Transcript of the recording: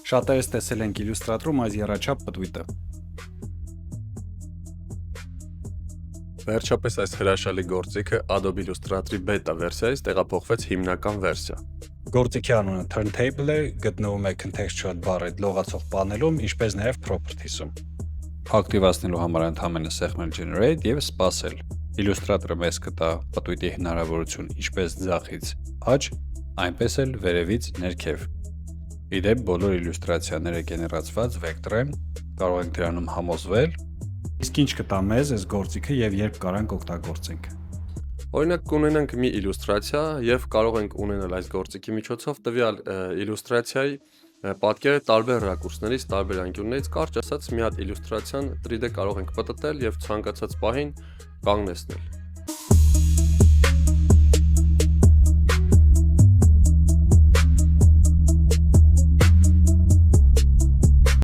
Շատերս տեսել ենք Illustrator-ում այս եռաչափ պտույտը։ Վերջապես այս հրաշալի գործիքը Adobe Illustrator-ի բետա վերսիայից տեղափոխվեց հիմնական վերսիա։ Գործիքի անունը Turntable է, գտնվում է Contextual բառի լողացող պանելում, ինչպես նաև Properties-ում։ Ակտիվացնելու համար ընդհանրապես սեղմել Generate եւ սպասել։ Illustrator-ը մեզ կտա պտույտի հնարավորություն ինչպես ձախից աջ, այնպես էլ վերևից ներքև։ Իդեպ բոլոր իլյուստրացիաները գեներացված վեկտոր են, կարող ենք դրանում համոզվել։ Իսկ ինչ կտա մեզ այս գործիքը եւ երբ կարանք օգտագործենք։ Օրինակ կունենանք մի իլյուստրացիա եւ կարող ենք ունենալ այս գործիքի միջոցով տվյալ իլյուստրացիայի պատկերը տարբեր ռակուրսներից, տարբեր անկյուններից, կարճ ասած մի հատ իլյուստրացիան 3D կարող ենք պտտել եւ ցանկացած պահին կանգնեցնել։